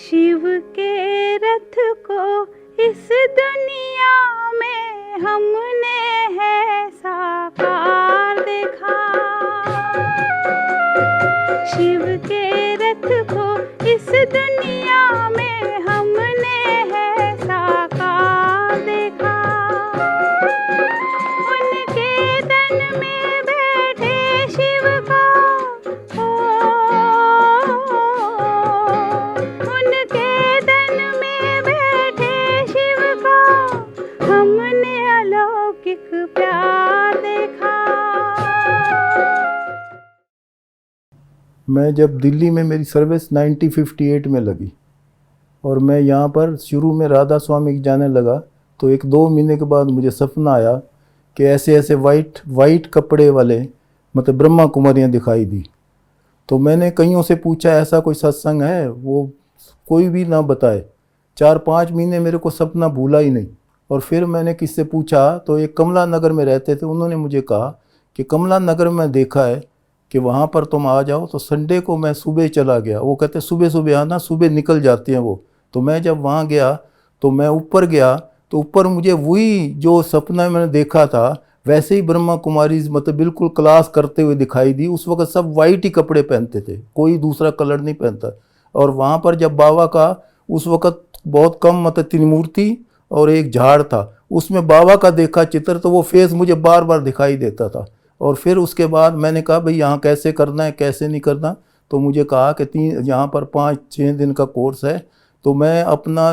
शिव के रथ को इस दुनिया में हमने है साकार देखा। शिव के रथ को इस दुनिया में हमने है साकार देखा। उनके तन में बैठे शिव का उनके तन में बैठे शिव का हमने अलौकिक प्यार देखा। मैं जब दिल्ली में मेरी सर्विस 1958 में लगी और मैं यहाँ पर शुरू में राधा स्वामी की जाने लगा, तो 1-2 महीने के बाद मुझे सपना आया कि ऐसे ऐसे वाइट कपड़े वाले मतलब ब्रह्मा कुमारियाँ दिखाई दी। तो मैंने कईयों से पूछा ऐसा कोई सत्संग है, वो कोई भी ना बताए। 4-5 महीने मेरे को सपना भूला ही नहीं। और फिर मैंने किससे पूछा तो एक कमला नगर में रहते थे, उन्होंने मुझे कहा कि कमला नगर में देखा है कि वहाँ पर तुम आ जाओ। तो संडे को मैं सुबह चला गया। वो कहते सुबह सुबह आना, सुबह निकल जाते हैं वो। तो मैं जब वहाँ गया तो मैं ऊपर गया तो ऊपर मुझे वही जो सपना मैंने देखा था वैसे ही ब्रह्मा कुमारी मतलब बिल्कुल क्लास करते हुए दिखाई दी। उस वक्त सब वाइट ही कपड़े पहनते थे, कोई दूसरा कलर नहीं पहनता। और वहाँ पर जब बाबा का उस वक्त बहुत कम मतलब त्रिमूर्ति और एक झाड़ था, उसमें बाबा का देखा चित्र, तो वो फेस मुझे बार बार दिखाई देता था। और फिर उसके बाद मैंने कहा भाई यहाँ कैसे करना है कैसे नहीं करना। तो मुझे कहा कि यहाँ पर 5-6 दिन का कोर्स है। तो मैं अपना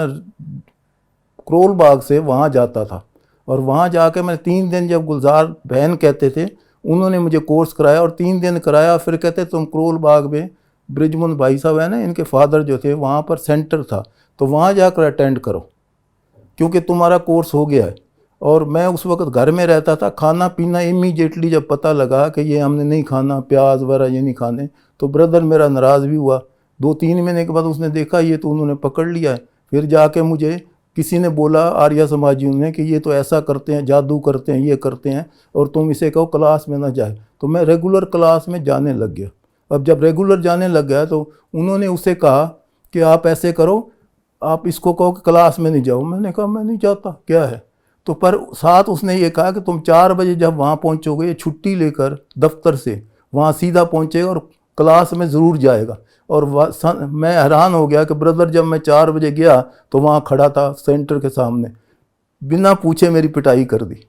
करोल बाग से वहाँ जाता था और वहाँ जाके मैं 3 दिन, जब गुलजार बहन कहते थे उन्होंने मुझे कोर्स कराया और 3 दिन कराया। फिर कहते तुम करोल बाग में ब्रिजमोहन भाई साहब है ना, इनके फादर जो थे, वहाँ पर सेंटर था, तो वहाँ जाकर अटेंड करो क्योंकि तुम्हारा कोर्स हो गया है। और मैं उस वक्त घर में रहता था। खाना पीना इमीडिएटली जब पता लगा कि ये हमने नहीं खाना, प्याज वगैरह ये नहीं खाने, तो ब्रदर मेरा नाराज़ भी हुआ। 2-3 महीने के बाद उसने देखा ये तो उन्होंने पकड़ लिया है। फिर जाके मुझे किसी ने बोला, आर्य समाजियों ने, कि ये तो ऐसा करते हैं, जादू करते हैं, ये करते हैं, और तुम इसे कहो क्लास में ना जाए। तो मैं रेगुलर क्लास में जाने लग गया। अब जब रेगुलर जाने लग गया तो उन्होंने उसे कहा कि आप ऐसे करो, आप इसको कहो कि क्लास में नहीं जाओ। मैंने कहा मैं नहीं चाहता, क्या है। तो पर साथ उसने ये कहा कि तुम 4 बजे जब वहाँ पहुँचोगे, ये छुट्टी लेकर दफ्तर से वहाँ सीधा पहुँचेगा और क्लास में ज़रूर जाएगा। और मैं हैरान हो गया कि ब्रदर जब मैं 4 बजे गया तो वहाँ खड़ा था सेंटर के सामने, बिना पूछे मेरी पिटाई कर दी।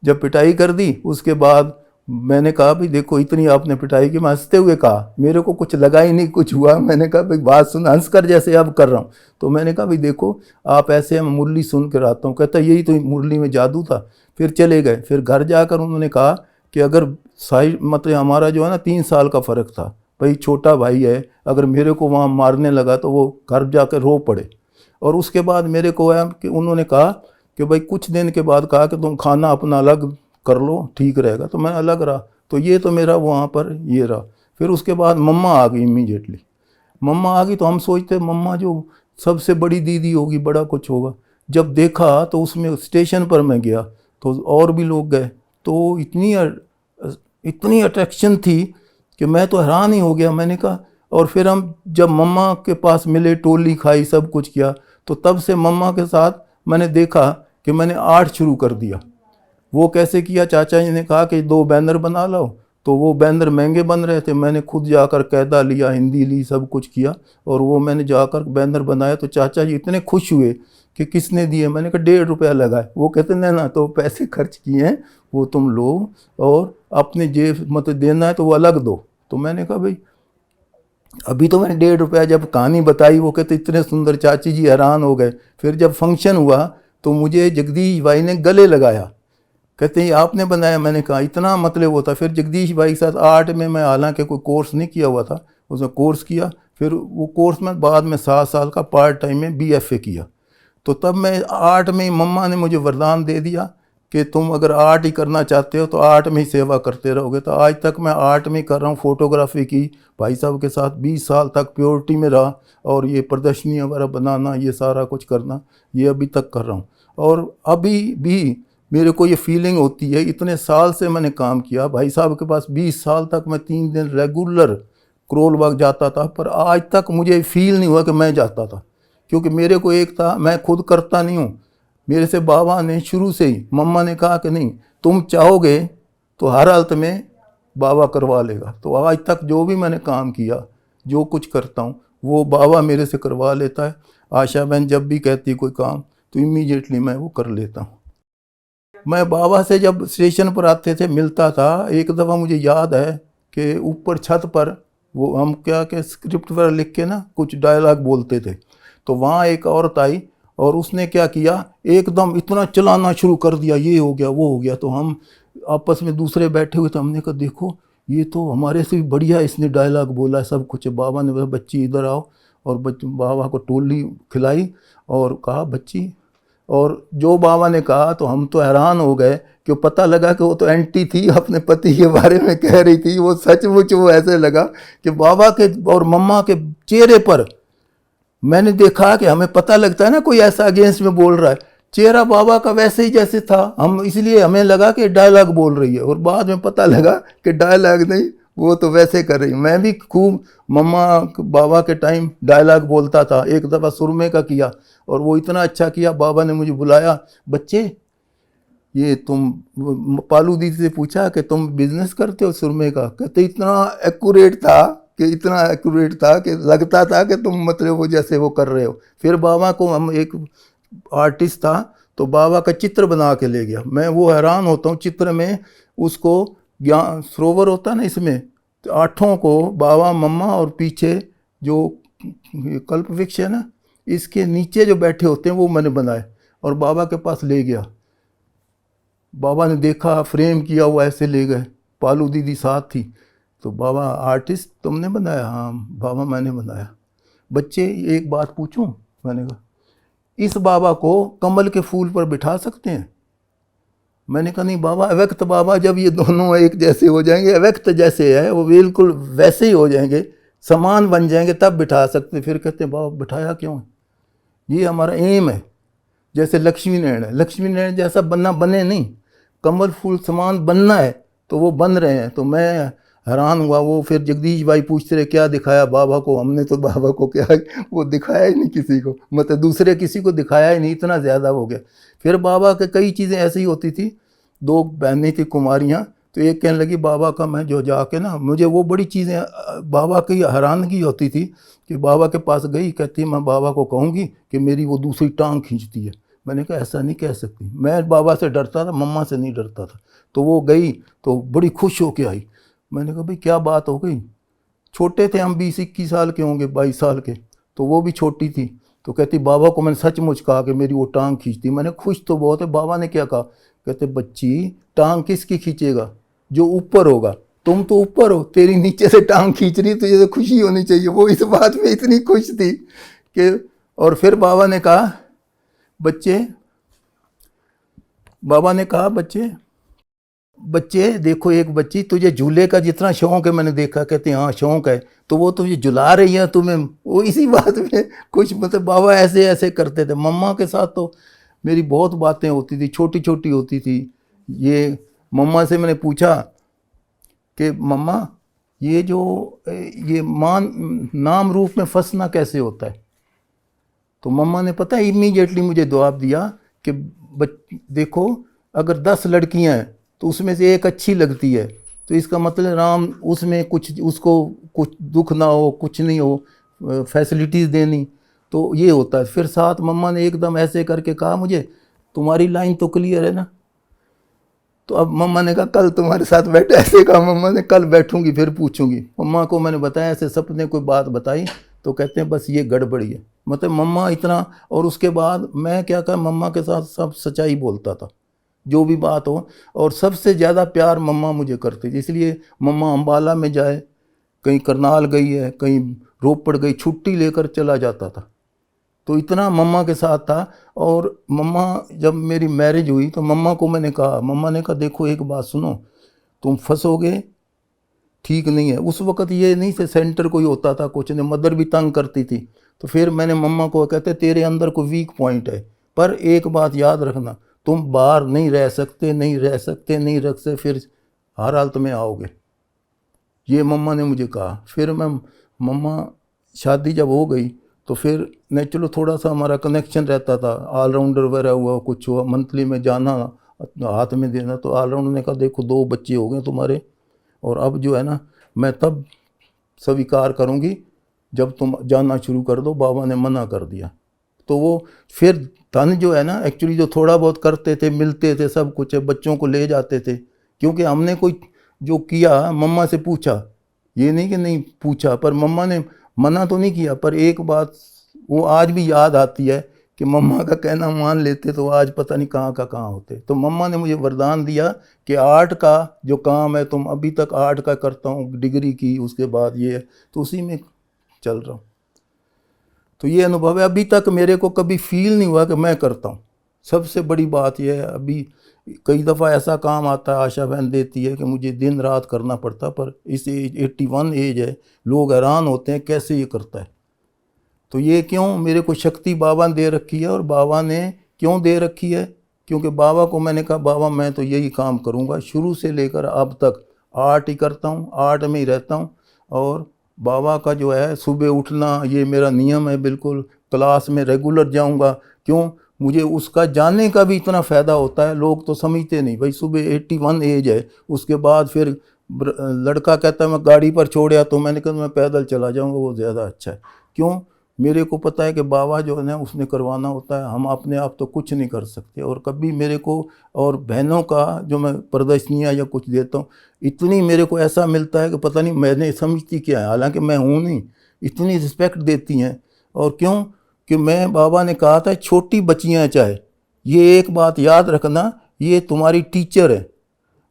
जब पिटाई कर दी उसके बाद मैंने कहा भाई देखो इतनी आपने पिटाई की। मैं हंसते हुए कहा, मेरे को कुछ लगा ही नहीं, कुछ हुआ। मैंने कहा भाई बात सुन, हंस कर जैसे अब कर रहा हूँ। तो मैंने कहा भाई देखो आप ऐसे, मैं मुरली सुन कर आता हूँ। कहता यही तो मुरली में जादू था। फिर चले गए। फिर घर जाकर उन्होंने कहा कि अगर साइड मतलब हमारा जो है ना 3 साल का फ़र्क था, भाई छोटा भाई है, अगर मेरे को वहाँ मारने लगा तो वो घर जाकर रो पड़े। और उसके बाद मेरे को है कि उन्होंने कहा कि भाई कुछ दिन के बाद कहा कि तुम खाना अपना अलग कर लो, ठीक रहेगा। तो मैं अलग रहा। तो ये तो मेरा वहाँ पर ये रहा। फिर उसके बाद मम्मा आ गई इमीडिएटली। मम्मा आ गई तो हम सोचते मम्मा जो सबसे बड़ी दीदी होगी, बड़ा कुछ होगा। जब देखा तो उसमें स्टेशन पर मैं गया तो और भी लोग गए, तो इतनी अट्रैक्शन थी कि मैं तो हैरान ही हो गया। मैंने कहा, और फिर हम जब मम्मा के पास मिले, टोली खाई, सब कुछ किया, तो तब से मम्मा के साथ मैंने देखा कि मैंने आर्ट शुरू कर दिया। वो कैसे किया, चाचा जी ने कहा कि 2 बैनर बना लो। तो वो बैनर महंगे बन रहे थे, मैंने खुद जाकर कायदा लिया, हिंदी ली, सब कुछ किया, और वो मैंने जाकर बैनर बनाया। तो चाचा जी इतने खुश हुए कि किसने दिए। मैंने कहा 1.5 रुपया लगाए। वो कहते ना तो पैसे खर्च किए हैं, वो तुम लो और अपने जेब मतलब देना है तो वो अलग दो। तो मैंने कहा भाई अभी तो मैंने 1.5 रुपया, जब कहानी बताई वो कहते इतने सुंदर, चाची जी हैरान हो गए। फिर जब फंक्शन हुआ तो मुझे जगदीश भाई ने गले लगाया, कहते हैं आपने बनाया। मैंने कहा इतना मतलब होता। फिर जगदीश भाई के साथ आर्ट में मैं हालांकि कोई कोर्स नहीं किया हुआ था, उसने कोर्स किया। फिर वो कोर्स में बाद में 7 साल का पार्ट टाइम में BFA किया। तो तब मैं आर्ट में, मम्मा ने मुझे वरदान दे दिया कि तुम अगर आर्ट ही करना चाहते हो तो आर्ट में ही सेवा करते रहोगे। तो आज तक मैं आर्ट में कर रहा हूँ। फोटोग्राफी की भाई साहब के साथ 20 साल तक प्योरिटी में रहा, और ये प्रदर्शनी वगैरह बनाना, ये सारा कुछ करना, ये अभी तक कर रहा हूँ। और अभी भी मेरे को ये फीलिंग होती है, इतने साल से मैंने काम किया भाई साहब के पास, 20 साल तक मैं 3 दिन रेगुलर करोल बाग जाता था, पर आज तक मुझे फील नहीं हुआ कि मैं जाता था। क्योंकि मेरे को एक था, मैं खुद करता नहीं हूँ, मेरे से बाबा ने शुरू से ही, मम्मा ने कहा कि नहीं तुम चाहोगे तो हर हालत में बाबा करवा लेगा। तो आज तक जो भी मैंने काम किया, जो कुछ करता हूँ, वो बाबा मेरे से करवा लेता है। आशा बहन जब भी कहती कोई काम तो इमीडिएटली मैं वो कर लेता हूँ। मैं बाबा से जब स्टेशन पर आते थे मिलता था, एक दफ़ा मुझे याद है कि ऊपर छत पर वो हम क्या के स्क्रिप्ट पर लिख के ना कुछ डायलॉग बोलते थे, तो वहाँ एक औरत आई और उसने क्या किया, एकदम इतना चलाना शुरू कर दिया, ये हो गया वो हो गया। तो हम आपस में दूसरे बैठे हुए थे, हमने कहा देखो ये तो हमारे से भी बढ़िया इसने डायलॉग बोला है, सब कुछ। बाबा ने बोला बच्ची इधर आओ, और बाबा को टोली खिलाई और कहा बच्ची, और जो बाबा ने कहा तो हम तो हैरान हो गए कि पता लगा कि वो तो एंटी थी, अपने पति के बारे में कह रही थी। वो सचमुच वो ऐसे लगा कि बाबा के और मम्मा के चेहरे पर मैंने देखा कि हमें पता लगता है ना कोई ऐसा अगेंस्ट में बोल रहा है, चेहरा बाबा का वैसे ही जैसे था, हम इसलिए हमें लगा कि डायलॉग बोल रही है, और बाद में पता लगा कि डायलॉग नहीं, वो तो वैसे कर रही। मैं भी खूब मम्मा बाबा के टाइम डायलॉग बोलता था, एक दफ़ा सुरमे का किया और वो इतना अच्छा किया, बाबा ने मुझे बुलाया, बच्चे ये तुम, पालू दीदी से पूछा कि तुम बिजनेस करते हो सुरमे का, कहते इतना एक्यूरेट था कि इतना एक्यूरेट था कि लगता था कि तुम मतलब वो जैसे वो कर रहे हो। फिर बाबा को हम, एक आर्टिस्ट था तो बाबा का चित्र बना के ले गया, मैं वो हैरान होता हूँ, चित्र में उसको ज्ञान सरोवर होता ना, इसमें तो आठों को बाबा मम्मा और पीछे जो कल्प वृक्ष है ना, इसके नीचे जो बैठे होते हैं वो मैंने बनाए और बाबा के पास ले गया। बाबा ने देखा, फ्रेम किया हुआ, ऐसे ले गए, पालू दीदी साथ थी, तो बाबा आर्टिस्ट तुमने बनाया? हाँ बाबा मैंने बनाया। बच्चे एक बात पूछूं? मैंने कहा इस बाबा को कमल के फूल पर बिठा सकते हैं? मैंने कहा नहीं बाबा, अव्यक्त बाबा जब ये दोनों एक जैसे हो जाएंगे, अव्यक्त जैसे है वो बिल्कुल वैसे ही हो जाएंगे, समान बन जाएंगे, तब बिठा सकते। फिर कहते हैं बाबा बिठाया क्यों? ये हमारा एम है, जैसे लक्ष्मी नारायण है, लक्ष्मी नारायण जैसा बनना बने नहीं, कमल फूल समान बनना है, तो वो बन रहे हैं। तो मैं हैरान हुआ। वो फिर जगदीश भाई पूछते रहे क्या दिखाया बाबा को? हमने तो बाबा को क्या वो दिखाया ही नहीं किसी को, मतलब दूसरे किसी को दिखाया ही नहीं, इतना ज़्यादा हो गया। फिर बाबा के कई चीज़ें ऐसी ही होती थी, दो बहनें थी कुमारियाँ, तो एक कहने लगी बाबा का मैं जो जाके ना, मुझे वो बड़ी चीज़ें बाबा की हैरानगी होती थी कि बाबा के पास गई, कहती मैं बाबा को कहूँगी कि मेरी वो दूसरी टांग खींचती है। मैंने कहा ऐसा नहीं कह सकती, मैं बाबा से डरता था, मम्मा से नहीं डरता था। तो वो गई तो बड़ी खुश होके आई। मैंने कहा भाई क्या बात हो गई? छोटे थे हम, 20-21 साल के होंगे, 22 साल के, तो वो भी छोटी थी। तो कहती बाबा को मैंने सचमुच कहा कि मेरी वो टांग खींचती। मैंने खुश तो बहुत है। बाबा ने क्या कहा? कहते बच्ची टांग किसकी खींचेगा? जो ऊपर होगा। तुम तो ऊपर हो, तेरी नीचे से टांग खींच रही, तुझे तो खुशी होनी चाहिए। वो इस बात में इतनी खुश थी कि, और फिर बाबा ने कहा बच्चे बच्चे देखो, एक बच्ची तुझे झूले का जितना शौक है मैंने देखा। कहते हैं हाँ शौक है, तो वो तुझे झुला रही है तुम्हें, वो इसी बात में कुछ, मतलब बाबा ऐसे ऐसे करते थे। मम्मा के साथ तो मेरी बहुत बातें होती थी, छोटी छोटी होती थी। ये मम्मा से मैंने पूछा कि मम्मा ये जो ये नाम रूप में फंसना कैसे होता है? तो मम्मा ने पता है इमीडिएटली मुझे जवाब दिया कि देखो अगर 10 लड़कियां हैं तो उसमें से एक अच्छी लगती है, तो इसका मतलब राम उसमें कुछ, उसको कुछ दुख ना हो, कुछ नहीं हो, फैसिलिटीज़ देनी, तो ये होता है। फिर साथ मम्मा ने एकदम ऐसे करके कहा मुझे, तुम्हारी लाइन तो क्लियर है ना? तो अब मम्मा ने कहा कल तुम्हारे साथ बैठे, ऐसे कहा मम्मा ने, कल बैठूंगी फिर पूछूंगी। मम्मा को मैंने बताया ऐसे सपने कोई बात बताई, तो कहते हैं बस ये गड़बड़ी है, मतलब मम्मा इतना। और उसके बाद मैं क्या कहा, मम्मा के साथ सब सच्चाई बोलता था, जो भी बात हो। और सबसे ज़्यादा प्यार मम्मा मुझे करती थी, इसलिए मम्मा अम्बाला में जाए, कहीं करनाल गई है, कहीं रोपड़ गई, छुट्टी लेकर चला जाता था। तो इतना मम्मा के साथ था। और मम्मा जब मेरी मैरिज हुई तो मम्मा को मैंने कहा, मम्मा ने कहा देखो एक बात सुनो, तुम फंसोगे, ठीक नहीं है। उस वक़्त ये नहीं से सेंटर कोई होता था, कुछ नहीं, मदर भी तंग करती थी। तो फिर मैंने मम्मा को कहते तेरे अंदर कोई वीक पॉइंट है, पर एक बात याद रखना, तुम बाहर नहीं रह सकते, नहीं रह सकते, नहीं रख सकते, फिर हर हालत में आओगे, ये मम्मा ने मुझे कहा। फिर मैं, मम्मा शादी जब हो गई तो फिर नेचुरल थोड़ा सा हमारा कनेक्शन रहता था, ऑलराउंडर वगैरह हुआ, कुछ हुआ, मंथली में जाना, हाथ में देना। तो ऑलराउंडर ने कहा देखो 2 बच्चे हो गए तुम्हारे, और अब जो है ना मैं तब स्वीकार करूँगी जब तुम जाना शुरू कर दो। बाबा ने मना कर दिया। तो वो फिर धन जो है ना, एक्चुअली जो थोड़ा बहुत करते थे, मिलते थे, सब कुछ है, बच्चों को ले जाते थे, क्योंकि हमने कोई जो किया मम्मा से पूछा, ये नहीं कि नहीं पूछा, पर मम्मा ने मना तो नहीं किया। पर एक बात वो आज भी याद आती है कि मम्मा का कहना मान लेते तो आज पता नहीं कहाँ का कहाँ होते। तो मम्मा ने मुझे वरदान दिया कि आर्ट का जो काम है, तुम अभी तक आर्ट का करता हूँ, डिग्री की, उसके बाद ये है, तो उसी में चल रहा हूँ। तो ये अनुभव है, अभी तक मेरे को कभी फील नहीं हुआ कि मैं करता हूँ। सबसे बड़ी बात यह है, अभी कई दफ़ा ऐसा काम आता है, आशा बहन देती है कि मुझे दिन रात करना पड़ता, पर इस एज 81 एज है, लोग हैरान होते हैं कैसे ये करता है। तो ये क्यों, मेरे को शक्ति बाबा ने दे रखी है। और बाबा ने क्यों दे रखी है, क्योंकि बाबा को मैंने कहा बाबा मैं तो यही काम करूँगा, शुरू से लेकर अब तक आर्ट ही करता हूँ, आर्ट में ही रहता हूँ। और बाबा का जो है सुबह उठना, ये मेरा नियम है बिल्कुल, क्लास में रेगुलर जाऊँगा। क्यों, मुझे उसका जानने का भी इतना फ़ायदा होता है। लोग तो समझते नहीं भाई, सुबह 81 एज है, उसके बाद फिर लड़का कहता है मैं गाड़ी पर छोड़या, तो मैंने कहा मैं पैदल चला जाऊँगा, वो ज़्यादा अच्छा है। क्यों, मेरे को पता है कि बाबा जो है ना उसने करवाना होता है, हम अपने आप तो कुछ नहीं कर सकते। और कभी मेरे को, और बहनों का जो मैं प्रदर्शनियाँ या कुछ देता हूँ, इतनी मेरे को ऐसा मिलता है कि पता नहीं मैंने समझती क्या है, हालांकि मैं हूँ नहीं, इतनी रिस्पेक्ट देती हैं। और क्यों कि मैं, बाबा ने कहा था छोटी बच्चियाँ चाहे, ये एक बात याद रखना, ये तुम्हारी टीचर है।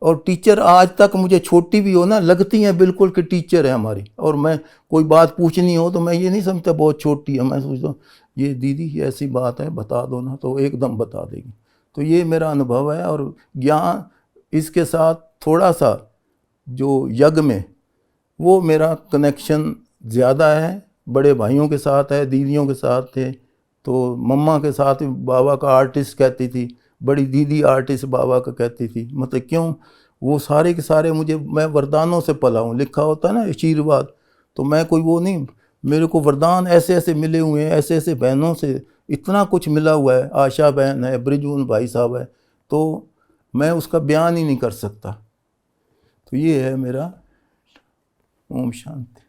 और टीचर आज तक मुझे छोटी भी हो ना लगती हैं बिल्कुल कि टीचर है हमारी। और मैं कोई बात पूछनी हो तो मैं ये नहीं समझता बहुत छोटी है, मैं सोचता हूँ ये दीदी ऐसी बात है बता दो ना, तो एकदम बता देगी। तो ये मेरा अनुभव है। और ज्ञान इसके साथ थोड़ा सा जो यज्ञ में, वो मेरा कनेक्शन ज़्यादा है, बड़े भाइयों के साथ है, दीदियों के साथ थे। तो मम्मा के साथ बाबा का आर्टिस्ट कहती थी, बड़ी दीदी आर्टिस्ट बाबा का कहती थी। मतलब क्यों, वो सारे के सारे मुझे, मैं वरदानों से पला हूँ, लिखा होता है ना आशीर्वाद, तो मैं कोई वो नहीं, मेरे को वरदान ऐसे ऐसे मिले हुए हैं, ऐसे ऐसे बहनों से इतना कुछ मिला हुआ है। आशा बहन है, ब्रिजून भाई साहब है, तो मैं उसका बयान ही नहीं कर सकता। तो ये है मेरा। ओम शांति।